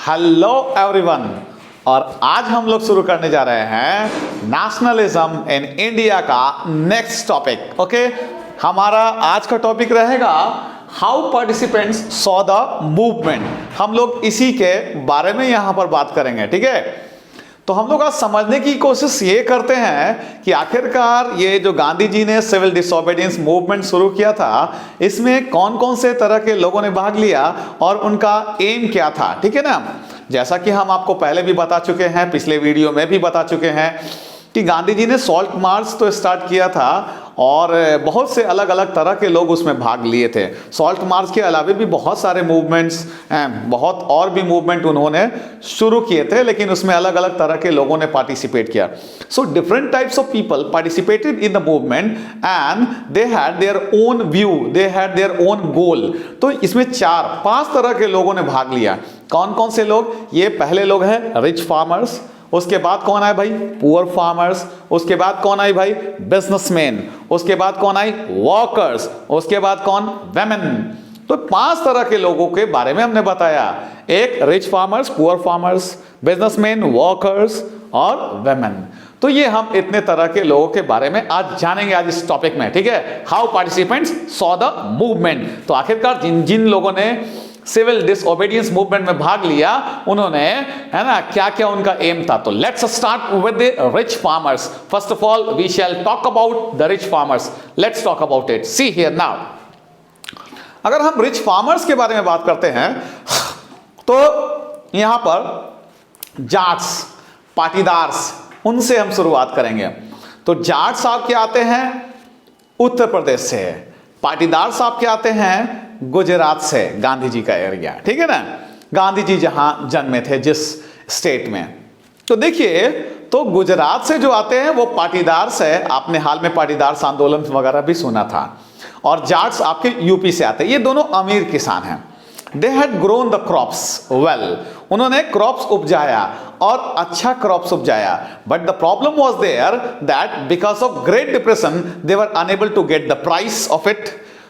Hello everyone. और आज हम लोग शुरू करने जा रहे हैं नेशनलिज्म इन इंडिया का नेक्स्ट टॉपिक। ओके, हमारा आज का टॉपिक रहेगा how participants saw the movement. हम लोग इसी के बारे में यहां पर बात करेंगे। ठीक है, तो हम लोग आज समझने की कोशिश ये करते हैं कि आखिरकार ये जो गांधी जी ने सिविल डिसोबीडियंस मूवमेंट शुरू किया था, इसमें कौन कौन से तरह के लोगों ने भाग लिया और उनका एम क्या था। ठीक है ना, जैसा कि हम आपको पहले भी बता चुके हैं, पिछले वीडियो में भी बता चुके हैं कि गांधी जी ने सॉल्ट मार्च तो स्टार्ट किया था और बहुत से अलग अलग तरह के लोग उसमें भाग लिए थे। सॉल्ट मार्च के अलावा भी बहुत सारे मूवमेंट्स, बहुत और भी मूवमेंट उन्होंने शुरू किए थे, लेकिन उसमें अलग अलग तरह के लोगों ने पार्टिसिपेट किया। So different types of people participated in the movement and they had their own view, they had their own goal. तो इसमें 4-5 तरह के लोगों ने भाग लिया। कौन कौन से लोग? ये पहले लोग हैं रिच फार्मर्स, उसके बाद कौन आए भाई? पुअर फार्मर्स, उसके बाद कौन आई भाई? बिजनेसमैन, उसके बाद कौन आई? वर्कर्स, उसके बाद कौन? वेमेन। तो 5 तरह के लोगों के बारे में हमने बताया। एक rich farmers, poor farmers, businessman, workers और वेमेन। तो ये हम इतने तरह के लोगों के बारे में आज जानेंगे आज इस टॉपिक में। ठीक है, how participants saw the movement. तो आखिरकार जिन जिन लोगों ने सिविल डिसओबीडियंस मूवमेंट में भाग लिया, उन्होंने, है ना, क्या क्या उनका एम था। तो let's start with the rich farmers. First of all we shall talk about the rich farmers. Let's talk about it. See here now, अगर हम रिच फार्मर्स के बारे में बात करते हैं तो यहां पर जाट्स, पाटीदार्स, उनसे हम शुरुआत करेंगे। तो जाट साहब के आते हैं उत्तर प्रदेश से, पाटीदार साहब के आते हैं गुजरात से, गांधी जी का एरिया। ठीक है ना, गांधी जी जहां जन्मे थे जिस स्टेट में। तो देखिए, तो गुजरात से जो आते हैं वो पाटीदार से, आपने हाल में पाटीदार आंदोलन वगैरह भी सुना था। और जाट्स आपके यूपी से आते हैं। ये दोनों अमीर किसान हैं। They had grown the crops well, उन्होंने क्रॉप्स उपजाया और अच्छा क्रॉप्स उपजाया। But the problem was there that because of great depression they were unable to get the price of it.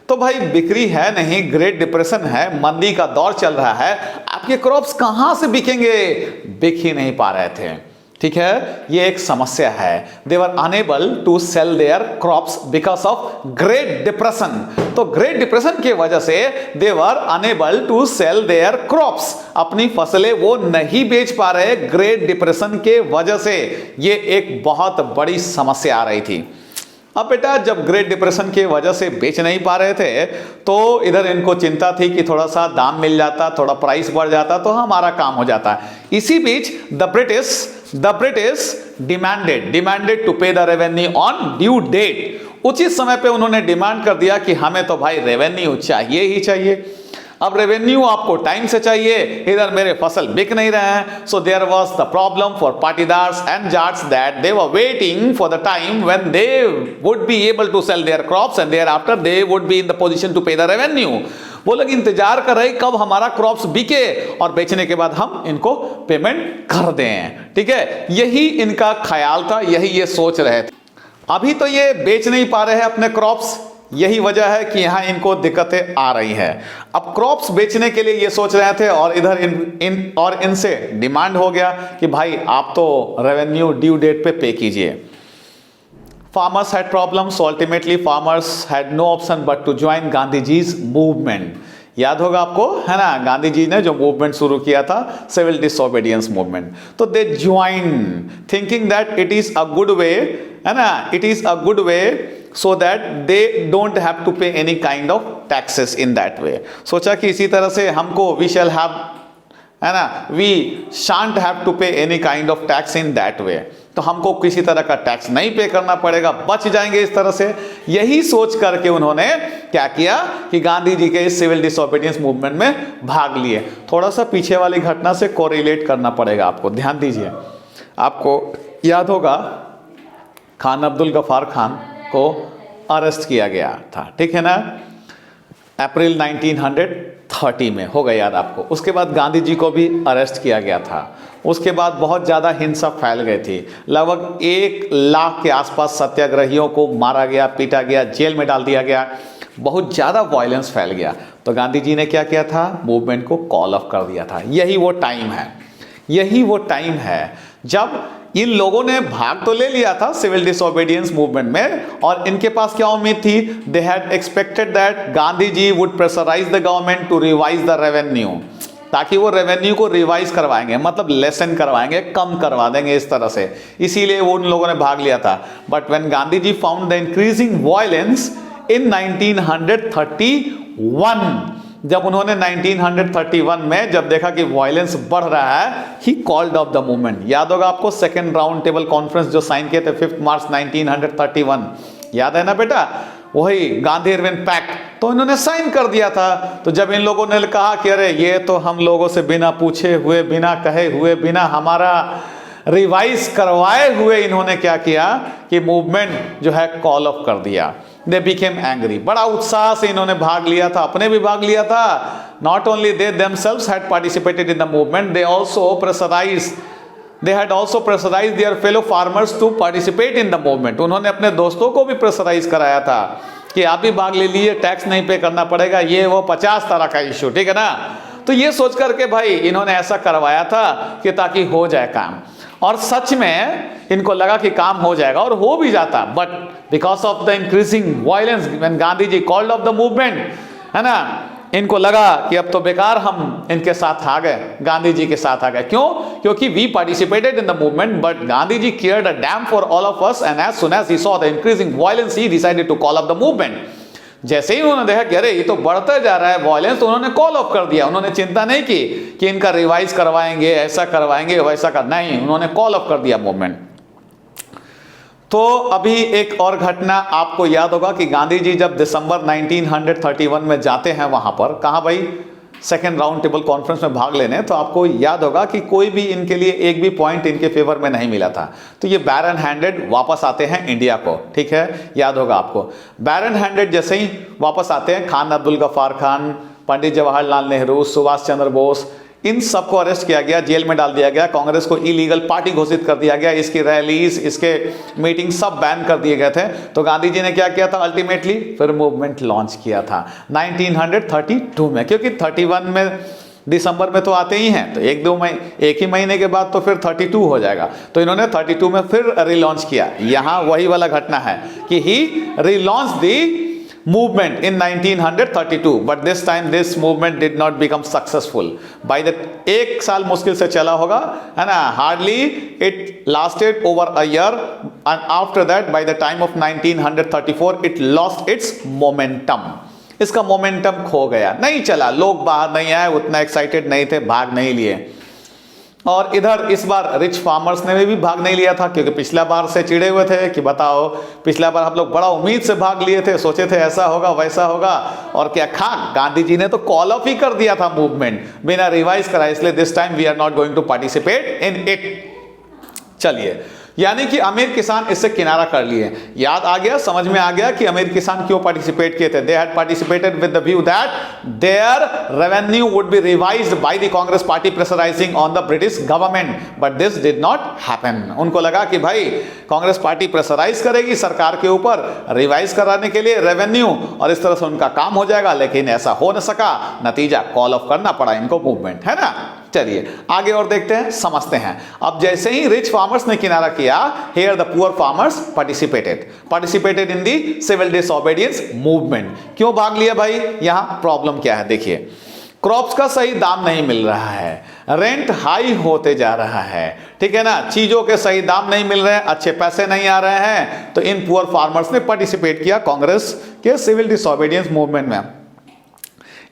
तो भाई बिक्री है नहीं, ग्रेट डिप्रेशन है, मंदी का दौर चल रहा है, आपके क्रॉप्स कहां से बिकेंगे? बिक ही नहीं पा रहे थे। ठीक है, ये एक समस्या है। They were unable to sell their crops because of great depression. तो ग्रेट डिप्रेशन की वजह से they were unable to sell their crops, अपनी फसलें वो नहीं बेच पा रहे ग्रेट डिप्रेशन के वजह से। ये एक बहुत बड़ी समस्या आ रही थी। अब बेटा, जब ग्रेट डिप्रेशन की वजह से बेच नहीं पा रहे थे तो इधर इनको चिंता थी कि थोड़ा सा दाम मिल जाता, थोड़ा प्राइस बढ़ जाता तो हमारा काम हो जाता। इसी बीच the British demanded to pay the revenue on due date. उचित समय पे उन्होंने डिमांड कर दिया कि हमें तो भाई रेवेन्यू चाहिए ही चाहिए। अब रेवेन्यू आपको टाइम से चाहिए, इधर मेरे फसल बिक नहीं रहे हैं। So there was the problem for Patidars and Jats that they were waiting for the time when they would be able to sell their crops and thereafter they would be in the position to pay the revenue. वो लोग इंतजार कर रहे कब हमारा crops बिके और बेचने के बाद हम इनको पेमेंट कर दें। ठीक है, यही इनका ख्याल था, यही ये सोच रहे थे। अभी तो ये बेच नहीं पा रहे हैं अपने क्रॉप्स, यही वजह है कि यहां इनको दिक्कतें आ रही है। अब क्रॉप्स बेचने के लिए ये सोच रहे थे और इधर इनसे डिमांड हो गया कि भाई आप तो रेवेन्यू ड्यू डेट पे कीजिए। Farmers had problems, ultimately farmers had no option but to join Gandhi ji's movement. याद होगा आपको, है ना, गांधी जी ने जो मूवमेंट शुरू किया था सिविल डिसओबीडियंस मूवमेंट। तो they join thinking that it is a good way, है ना, it is a good way so that they don't have to pay any kind of taxes in that way। सोचा कि इसी तरह से हमको we shall have, है ना, we shan't have to pay any kind of tax in that way। तो हमको किसी तरह का टैक्स नहीं पे करना पड़ेगा, बच जाएंगे इस तरह से। यही सोच करके उन्होंने क्या किया कि गांधी जी के इस सिविल डिसओबीडियंस मूवमेंट में भाग लिए। थोड़ा सा पीछे वाली घटना से कोरिलेट करना पड़ेगा आपको, ध्यान दीजिए। आपको याद होगा खान अब्दुल गफ्फार खान को अरेस्ट किया गया था। ठीक है ना, अप्रैल 1930 में, होगा याद आपको। उसके बाद गांधी जी को भी अरेस्ट किया गया था। उसके बाद बहुत ज़्यादा हिंसा फैल गई थी। लगभग 1 लाख के आसपास सत्याग्रहियों को मारा गया, पीटा गया, जेल में डाल दिया गया। बहुत ज़्यादा वायलेंस फैल गया। तो गांधी जी ने क्या किया था, मूवमेंट को कॉल ऑफ कर दिया था। यही वो टाइम है, यही वो टाइम है जब इन लोगों ने भाग तो ले लिया था सिविल डिसोबीडियंस मूवमेंट में, और इनके पास क्या उम्मीद थी, they had expected that Gandhi ji would pressurise the government to revise the revenue, ताकि वो रेवेन्यू को रिवाइज करवाएंगे, मतलब लेसन करवाएंगे, कम करवा देंगे इस तरह से, इसीलिए वो उन लोगों ने भाग लिया था। But when Gandhi ji found the increasing violence in 1931, जब उन्होंने 1931 में जब देखा कि वायलेंस बढ़ रहा है, he called off the movement. याद होगा आपको सेकेंड राउंड टेबल कॉन्फ्रेंस जो साइन किए थे 5 मार्च 1931, याद है ना बेटा, वही गांधी इरविन पैक्ट, तो इन्होंने साइन कर दिया था। तो जब इन लोगों ने कहा कि अरे ये तो हम लोगों से बिना पूछे हुए, बिना कहे हुए, बिना हमारा रिवाइज करवाए हुए इन्होंने क्या किया कि मूवमेंट जो है कॉल ऑफ कर दिया। दे बिकेम एंग्री, बड़ा उत्साह से इन्होंने भाग लिया था, अपने भी भाग लिया था। Not only they themselves had participated in the movement, they had also pressurized their fellow farmers to participate in the movement। उन्होंने अपने दोस्तों को भी प्रेशराइज कराया था कि आप भी भाग ले लीजिए, टैक्स नहीं पे करना पड़ेगा, ये वो 50 तरह का इश्यू, ठीक है ना। तो ये सोच करके भाई इन्होंने ऐसा करवाया था कि ताकि हो जाए काम, और सच में इनको लगा कि काम हो जाएगा और हो भी जाता। But because of the increasing violence when Gandhi ji called off the movement, है ना, इनको लगा कि अब तो बेकार हम इनके साथ आ गए, गांधी जी के साथ आ गए। क्यों? क्योंकि we participated in the movement but Gandhi ji cared a damn for all of us, and as soon as he saw the increasing violence he decided to call off the movement. जैसे ही उन्होंने देखा कि अरे ये तो बढ़ता जा रहा है वायलेंस, तो उन्होंने कॉल ऑफ कर दिया। उन्होंने चिंता नहीं की कि इनका रिवाइज करवाएंगे, ऐसा करवाएंगे, वैसा कर, नहीं, उन्होंने कॉल ऑफ कर दिया मूवमेंट। तो अभी एक और घटना आपको याद होगा कि गांधी जी जब दिसंबर 1931 में जाते हैं वहां पर, कहां भाई, सेकेंड राउंड टेबल कॉन्फ्रेंस में भाग लेने, तो आपको याद होगा कि कोई भी इनके लिए एक भी पॉइंट इनके फेवर में नहीं मिला था। तो ये बैरन हैंडेड वापस आते हैं इंडिया को, ठीक है, याद होगा आपको। बैरन हैंडेड जैसे ही वापस आते हैं, खान अब्दुल गफ्फार खान, पंडित जवाहरलाल नेहरू, सुभाष चंद्र बोस, इन सबको अरेस्ट किया गया, जेल में डाल दिया गया, कांग्रेस को इलीगल पार्टी घोषित कर दिया गया, इसकी रैलीज, इसके मीटिंग सब बैन कर दिए गए थे। तो गांधी जी ने क्या किया था अल्टीमेटली, फिर मूवमेंट लॉन्च किया था 1932 में, क्योंकि 31 में दिसंबर में तो आते ही हैं, तो एक ही महीने के बाद तो फिर 32 हो जाएगा। तो इन्होंने 32 में फिर रिलॉन्च किया। यहाँ वही वाला घटना है कि ही relaunch the movement in 1932, but this time this movement did not become successful by the, एक साल मुश्किल से चला होगा, है ना, hardly it lasted over a year, and after that by the time of 1934 it lost its momentum। इसका momentum खो गया, नहीं चला, लोग बाहर नहीं आए, उतना एक्साइटेड नहीं थे, भाग नहीं लिए। और इधर इस बार रिच फार्मर्स ने भी भाग नहीं लिया था, क्योंकि पिछला बार से चिढ़े हुए थे कि बताओ पिछला बार हम लोग बड़ा उम्मीद से भाग लिए थे, सोचे थे ऐसा होगा वैसा होगा, और क्या खान गांधी जी ने तो कॉल ऑफ ही कर दिया था मूवमेंट बिना रिवाइज कराए, इसलिए this time we are not going to participate in it. चलिए, यानी कि अमीर किसान इससे किनारा कर लिए। याद आ गया, समझ में आ गया कि अमीर किसान क्यों पार्टिसिपेट किए थे। They had participated with the view that their revenue would be revised by the Congress party pressurising on the British government, but this did not happen. उनको लगा कि भाई कांग्रेस पार्टी प्रेशराइज करेगी सरकार के ऊपर रिवाइज कराने के लिए रेवेन्यू, और इस तरह से उनका काम हो जाएगा, लेकिन ऐसा हो न सका, नतीजा कॉल ऑफ करना पड़ा इनको मूवमेंट, है ना। चलिए आगे और देखते हैं, समझते हैं। अब जैसे ही रिच फार्मर्स ने किनारा किया, here the poor farmers participated in the civil disobedience movement। क्यों भाग लिया भाई, यहां प्रॉब्लम क्या है देखिए, क्रॉप्स का सही दाम नहीं मिल रहा है, रेंट हाई होते जा रहा है, ठीक है ना, चीजों के सही दाम नहीं मिल रहे हैं, अच्छे पैसे नहीं आ रहे हैं। तो इन पुअर फार्मर्स ने पार्टिसिपेट किया कांग्रेस के सिविल डिसोबीडियंस मूवमेंट में,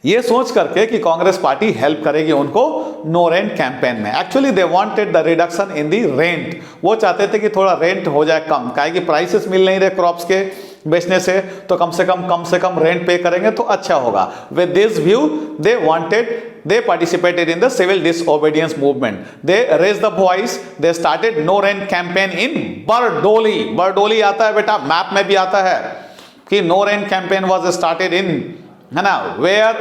ये सोच करके कि कांग्रेस पार्टी हेल्प करेगी उनको नो रेंट कैंपेन में। Actually they wanted the reduction in the rent, वो चाहते थे कि थोड़ा रेंट हो जाए कम, काहे कि प्राइसेस मिल नहीं रहे क्रॉप्स के बेचने से, तो कम से कम रेंट पे करेंगे तो अच्छा होगा। With this view they participated in the civil disobedience movement, they raised the voice, they started no rent campaign in Bardoli आता है बेटा, मैप में भी आता है कि no rent campaign was started in है ना, where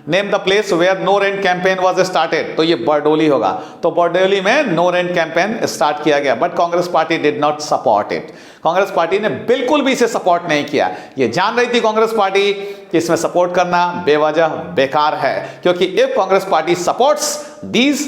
name the place where no rent campaign was started, तो ये बरडोली होगा। तो बरडोली में नो रेंट कैंपेन स्टार्ट किया गया, but Congress party did not support it. Congress party ने बिल्कुल भी इसे सपोर्ट नहीं किया। ये जान रही थी कांग्रेस पार्टी कि इसमें सपोर्ट करना बेवजह बेकार है, क्योंकि if Congress party supports these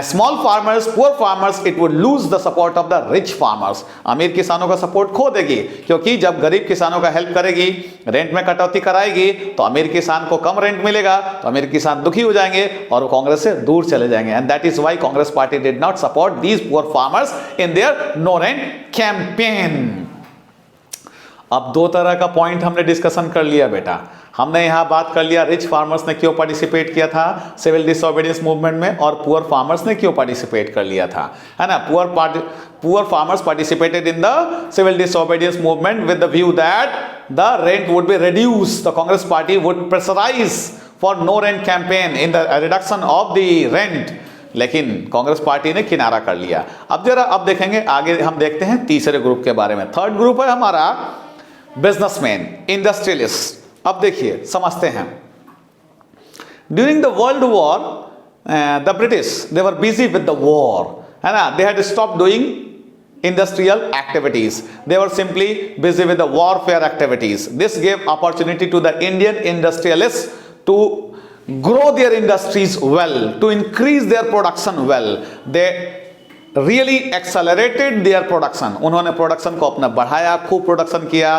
small farmers, poor farmers, it would lose the support of the rich farmers. अमीर किसानों का सपोर्ट खो देगी, क्योंकि जब गरीब किसानों का हेल्प करेगी, रेंट में कटौती कराएगी, तो अमीर किसान को कम रेंट मिलेगा, तो अमीर किसान दुखी हो जाएंगे और वो कांग्रेस से दूर चले जाएंगे। And that is why Congress party did not support these poor farmers in their no rent campaign. अब दो तरह का पॉइंट हमने डिस्कशन कर लिया बेटा। हमने यहां बात कर लिया रिच फार्मर्स ने क्यों पार्टिसिपेट किया था सिविल डिसओबीडियंस मूवमेंट में, और पुअर फार्मर्स ने क्यों पार्टिसिपेट कर लिया था, है ना। Poor farmers participated in the civil disobedience movement with the view that the rent would be reduced. The Congress party would pressurise for no rent campaign in the reduction of the rent, लेकिन Congress party ने किनारा कर लिया। अब देखेंगे आगे, हम देखते हैं तीसरे ग्रुप के बारे में। थर्ड ग्रुप है हमारा बिजनेसमैन, इंडस्ट्रियलिस्ट। अब देखिए समझते हैं। During the world war the British they were busy with the war, है ना। They had stop doing industrial activities, they were simply busy with the warfare activities. This gave opportunity to the Indian industrialists to grow their industries well, to increase their production well. They really accelerated their production. उन्होंने production को अपना बढ़ाया, खूब production किया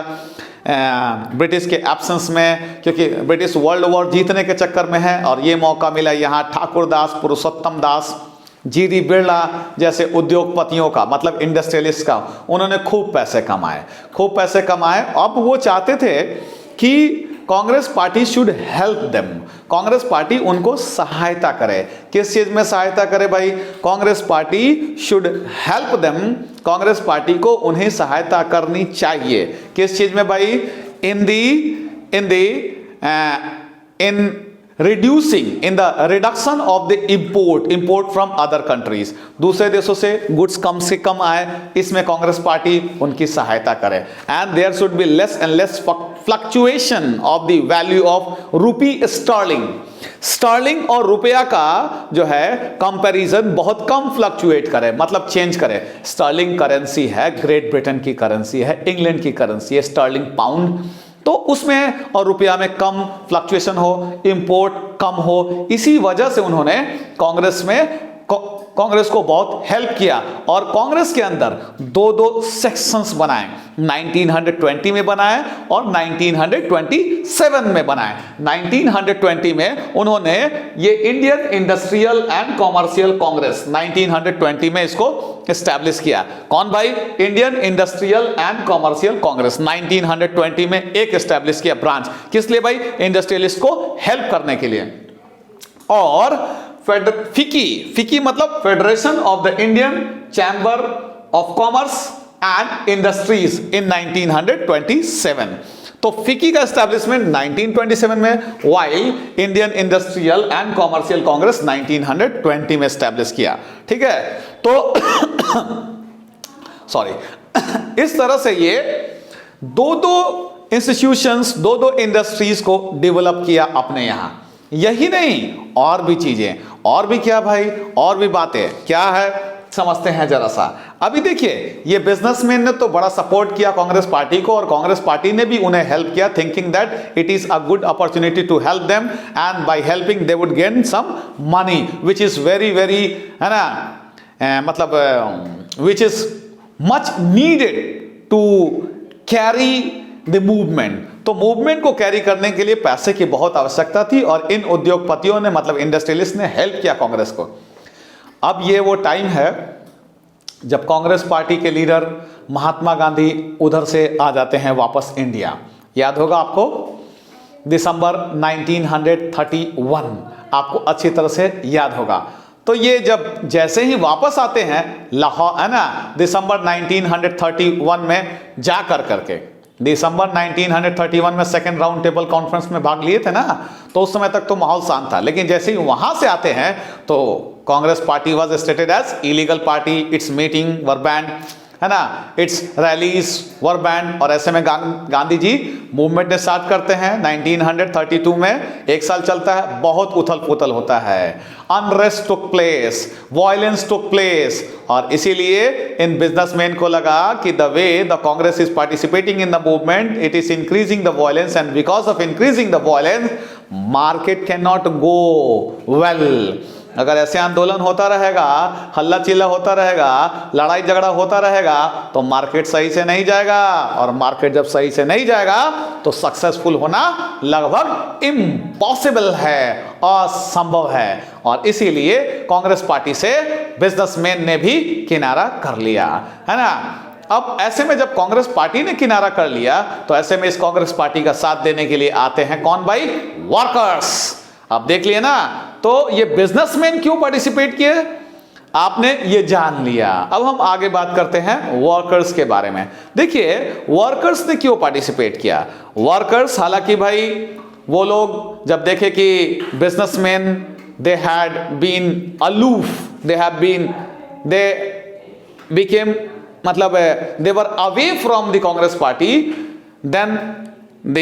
British के absence में, क्योंकि British world war जीतने के चक्कर में है, और ये मौका मिला यहाँ ठाकुर दास, पुरुषोत्तम दास, जी.डी. बिरला जैसे उद्योगपतियों का, मतलब इंडस्ट्रियलिस्ट का। उन्होंने खूब पैसे कमाए। अब वो चाहते थे कि Congress party should help them, Congress party उनको सहायता करे। किस चीज में सहायता करे भाई? Congress party should help them, Congress party को उन्हें सहायता करनी चाहिए। किस चीज में भाई? In reducing, in the reduction of the import from other countries. दूसरे देशों से गुड्स कम से कम आए, इसमें कांग्रेस पार्टी उनकी सहायता करे। And there should be less and less fluctuation of the value of rupee sterling. Sterling और रुपया का जो है कंपैरिजन बहुत कम फ्लक्चुएट करे, मतलब चेंज करे। स्टर्लिंग करेंसी है, ग्रेट ब्रिटेन की करेंसी है, इंग्लैंड की करेंसी है स्टर्लिंग पाउंड, तो उसमें और रुपया में कम फ्लक्चुएशन हो, इंपोर्ट कम हो। इसी वजह से उन्होंने कांग्रेस को बहुत हेल्प किया, और कांग्रेस के अंदर दो सेक्शंस बनाए, 1920 में बनाए और 1927 में बनाए। 1920 में उन्होंने ये Indian industrial and commercial Congress 1920 में इसको एस्टैब्लिश किया। कौन भाई? Indian industrial and commercial Congress 1920 में एक एस्टैब्लिश किया ब्रांच। किस लिए भाई? इंडस्ट्रियलिस्ट को हेल्प करने के लिए। और फिकी मतलब federation of the Indian chamber of commerce and industries इन 1927। तो फिकी का एस्टैब्लिशमेंट 1927 में, while Indian industrial and commercial Congress 1920 में एस्टैब्लिश किया। ठीक है, तो सॉरी इस तरह से ये दो इंस्टीट्यूशंस, दो इंडस्ट्रीज को डेवलप किया अपने यहां। यही नहीं, और भी चीजें, और भी क्या भाई, और भी बातें क्या है समझते हैं जरा सा। अभी देखिए, ये बिजनेसमैन ने तो बड़ा सपोर्ट किया कांग्रेस पार्टी को, और कांग्रेस पार्टी ने भी उन्हें हेल्प किया, thinking that it is a good opportunity to help them, and by helping they would gain some money which is very very, है ना, मतलब which is much needed to carry the movement. तो movement को carry करने के लिए पैसे की बहुत आवश्यकता थी, और इन उद्योगपतियों ने, मतलब इंडस्ट्रियलिस्ट ने हेल्प किया कांग्रेस को। अब ये वो टाइम है जब कांग्रेस पार्टी के लीडर महात्मा गांधी उधर से आ जाते हैं वापस इंडिया। याद होगा आपको, दिसंबर 1931, आपको अच्छी तरह से याद होगा। तो ये जब जैसे ही वापस आते हैं लाहौर, है ना, दिसंबर 1931 में जा करके, दिसंबर 1931 में सेकेंड राउंड टेबल कॉन्फ्रेंस में भाग लिए थे ना, तो उस समय तक तो माहौल शांत था। लेकिन जैसे ही वहां से आते हैं तो Congress party was stated as illegal party, its meeting were banned, है ना, इट्स रैलीज वर बैंड। और ऐसे में गांधी जी मूवमेंट ने स्टार्ट करते हैं 1932 में, एक साल चलता है, बहुत उथल पुथल होता है, unrest took place, violence took place. और इसीलिए इन बिजनेसमैन को लगा कि the way the Congress is participating in the movement, it is increasing the violence, and because of increasing the violence market can not go well. अगर ऐसे आंदोलन होता रहेगा, हल्ला चिल्ला होता रहेगा, लड़ाई झगड़ा होता रहेगा, तो मार्केट सही से नहीं जाएगा, और मार्केट जब सही से नहीं जाएगा तो सक्सेसफुल होना लगभग इम्पॉसिबल है, असंभव है। और इसीलिए कांग्रेस पार्टी से बिजनेसमैन ने भी किनारा कर लिया, है ना। अब ऐसे में जब कांग्रेस पार्टी ने किनारा कर लिया, तो ऐसे में इस कांग्रेस पार्टी का साथ देने के लिए आते हैं कौन भाई? वर्कर्स। अब देख लिए ना, तो ये बिजनेसमैन क्यों पार्टिसिपेट किए, आपने ये जान लिया। अब हम आगे बात करते हैं वर्कर्स के बारे में। देखिए वर्कर्स ने क्यों पार्टिसिपेट किया। वर्कर्स, हालांकि भाई वो लोग जब देखे कि businessman they had been aloof, they became, मतलब they were away from the Congress party, then the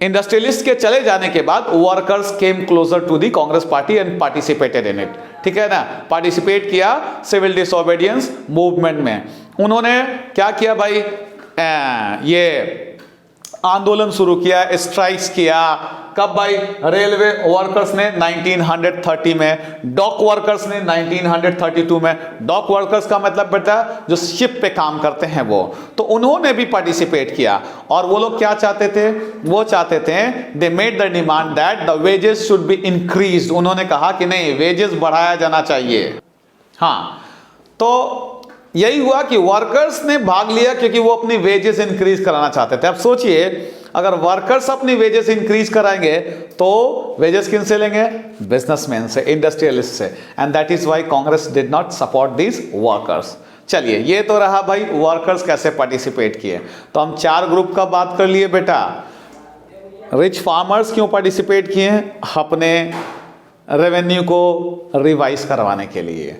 industrialist के चले जाने के बाद workers came closer to the Congress party and participated in it. ठीक है ना, पार्टिसिपेट किया सिविल डिसओबीडियंस मूवमेंट में। उन्होंने क्या किया भाई, ये आंदोलन शुरू किया, स्ट्राइक्स किया। कब भाई? रेलवे वर्कर्स ने 1930 में, डॉक वर्कर्स ने 1932 में। डॉक वर्कर्स का मतलब बेटा जो शिप पे काम करते हैं वो, तो उन्होंने भी पार्टिसिपेट किया। और वो लोग क्या चाहते थे? वो चाहते थे, they made the demand that the wages should be increased. उन्होंने कहा कि नहीं, वेजेस बढ़ाया जाना चाहिए। हाँ, तो यही हुआ कि वर्कर्स ने भाग लिया क्योंकि वो अपनी वेजेस इंक्रीज कराना चाहते थे। अब सोचिए, अगर वर्कर्स अपनी वेजेस इंक्रीज कराएंगे तो वेजेस किन से लेंगे? बिजनेसमैन से, इंडस्ट्रियलिस्ट से। And that is why Congress did not support this workers. चलिए, ये तो रहा भाई वर्कर्स कैसे पार्टिसिपेट किए। तो हम 4 ग्रुप का बात कर लिए बेटा। रिच फार्मर्स क्यों पार्टिसिपेट किए? अपने रेवेन्यू को रिवाइज करवाने के लिए।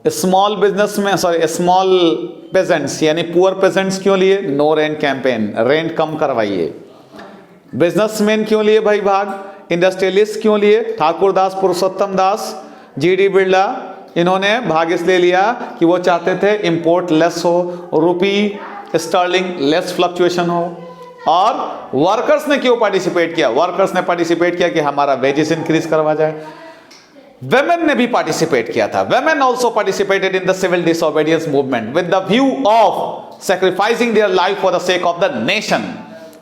स्मॉल बिजनेस में, स्मॉल पेजेंट्स यानी पुअर पेजेंट्स क्यों लिए? नो रेंट कैंपेन, रेंट कम करवाइए। बिजनेसमैन क्यों लिए भाई भाग? इंडस्ट्रियलिस्ट क्यों लिए? ठाकुर दास, पुरुषोत्तम दास, जीडी बिरला, इन्होंने भाग इसलिए लिया कि वो चाहते थे इंपोर्ट लेस हो, रुपी स्टर्लिंग लेस फ्लक्चुएशन हो। और वर्कर्स ने क्यों पार्टिसिपेट किया? वर्कर्स ने पार्टिसिपेट किया कि हमारा वेजेस इंक्रीज करवा जाए। Women ने भी पार्टिसिपेट किया था। Women also participated in the civil disobedience movement with the view of sacrificing their life for the sake of the nation.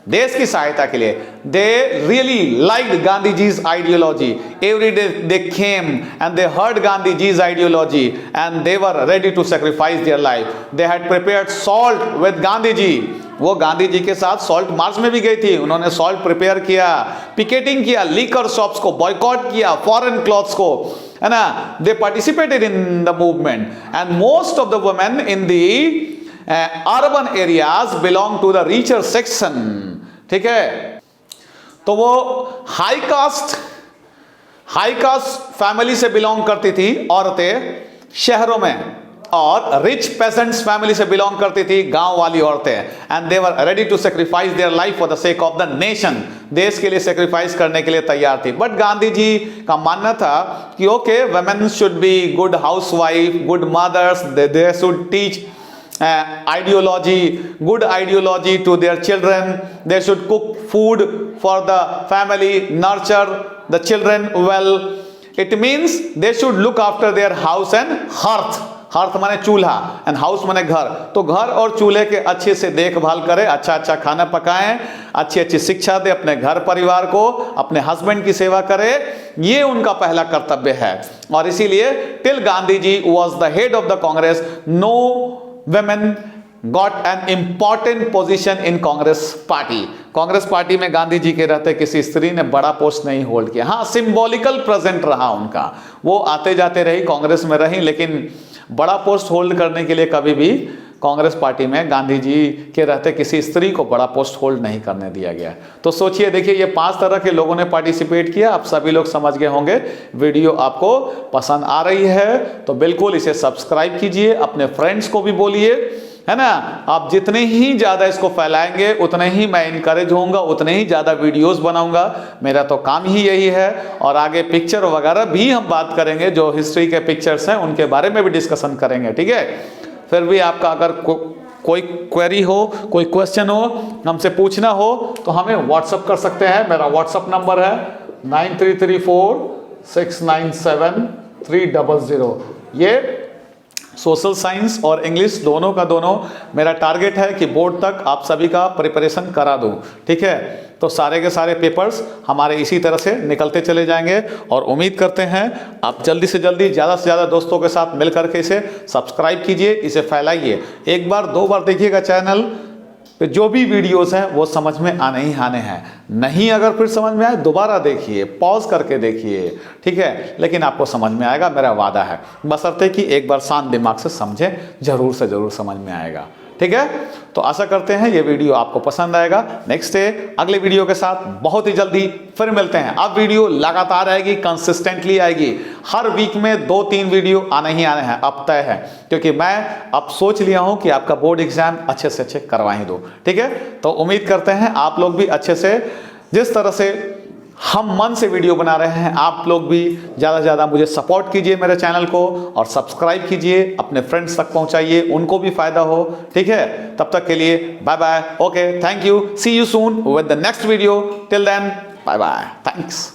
देश की सहायता के लिए। They really liked Gandhiji's ideology. Every day they came and they heard Gandhiji's ideology and they were ready to sacrifice their life. They had prepared salt with Gandhiji. वो गांधी जी के साथ salt march में भी गई थी, उन्होंने सॉल्ट प्रिपेयर किया, picketing किया, लीकर शॉप्स को बॉयकॉट किया, फॉरेन क्लॉथ्स को, है ना। They participated in the movement and most of the women in the urban areas belong to the richer section. ठीक है, तो वो हाई कास्ट फैमिली से बिलोंग करती थी औरतें शहरों में, और रिच पेजेंट्स फैमिली से बिलोंग करती थी गांव वाली औरतें। And they were ready to sacrifice their life for the sake of the nation. देश के लिए सेक्रीफाइस करने के लिए तैयार थी। बट गांधी जी का मानना था कि okay, women should be good housewife, good mothers, they should teach ideology, good ideology to their children. They should cook food for the family, nurture the children well. It means they should look after their house and hearth. hearth माने चूल्हा and house माने घर। तो घर और चूल्हे के अच्छे से देखभाल करें, अच्छा अच्छा खाना पकाएं, अच्छी अच्छी शिक्षा दे अपने घर परिवार को, अपने हस्बैंड की सेवा करे, ये उनका पहला कर्तव्य है। और इसीलिए till Gandhi ji was the head of the Congress, no women got an important position in Congress party. Congress party में गांधी जी के रहते किसी स्त्री ने बड़ा पोस्ट नहीं होल्ड किया। हाँ, सिंबॉलिकल प्रेजेंट रहा उनका, वो आते जाते रही, कांग्रेस में रही, लेकिन बड़ा पोस्ट होल्ड करने के लिए कभी भी कांग्रेस पार्टी में गांधी जी के रहते किसी स्त्री को बड़ा पोस्ट होल्ड नहीं करने दिया गया। तो सोचिए, देखिए ये 5 तरह के लोगों ने पार्टिसिपेट किया। आप सभी लोग समझ गए होंगे। वीडियो आपको पसंद आ रही है तो बिल्कुल इसे सब्सक्राइब कीजिए, अपने फ्रेंड्स को भी बोलिए, है ना। आप जितने ही ज़्यादा इसको फैलाएंगे उतने ही मैं इनकरेज होऊंगा, उतने ही ज़्यादा वीडियोस बनाऊंगा। मेरा तो काम ही यही है। और आगे पिक्चर वगैरह भी हम बात करेंगे, जो हिस्ट्री के पिक्चर्स हैं उनके बारे में भी डिस्कशन करेंगे, ठीक है। फिर भी आपका अगर कोई क्वेरी हो, कोई क्वेश्चन हो, हमसे पूछना हो तो हमें व्हाट्सअप कर सकते हैं। मेरा व्हाट्सअप नंबर है 9334697300। ये सोशल साइंस और इंग्लिश दोनों का दोनों मेरा टारगेट है कि बोर्ड तक आप सभी का प्रिपरेशन करा दूं, ठीक है। तो सारे के सारे पेपर्स हमारे इसी तरह से निकलते चले जाएंगे और उम्मीद करते हैं आप जल्दी से जल्दी ज़्यादा से ज़्यादा दोस्तों के साथ मिलकर के इसे सब्सक्राइब कीजिए, इसे फैलाइए। 1 बार 2 बार देखिएगा चैनल पे, जो भी वीडियोस हैं वो समझ में आने ही आने हैं। नहीं अगर फिर समझ में आए दोबारा देखिए, पॉज करके देखिए, ठीक है, लेकिन आपको समझ में आएगा, मेरा वादा है। बशर्ते कि एक बार शांत दिमाग से समझें, जरूर से जरूर समझ में आएगा, ठीक है। तो आशा करते हैं ये वीडियो आपको पसंद आएगा। नेक्स्ट डे अगले वीडियो के साथ बहुत ही जल्दी फिर मिलते हैं। अब वीडियो लगातार आएगी, कंसिस्टेंटली आएगी। हर वीक में 2-3 वीडियो आने ही आने हैं, अब तय है, क्योंकि मैं अब सोच लिया हूं कि आपका बोर्ड एग्जाम अच्छे से अच्छे करवा ही दो, ठीक है। तो उम्मीद करते हैं आप लोग भी अच्छे से, जिस तरह से हम मन से वीडियो बना रहे हैं, आप लोग भी ज़्यादा से ज़्यादा मुझे सपोर्ट कीजिए मेरे चैनल को, और सब्सक्राइब कीजिए, अपने फ्रेंड्स तक पहुंचाइए, उनको भी फायदा हो, ठीक है। तब तक के लिए bye bye, okay, thank you, see you soon with the next video. Till then bye bye, thanks.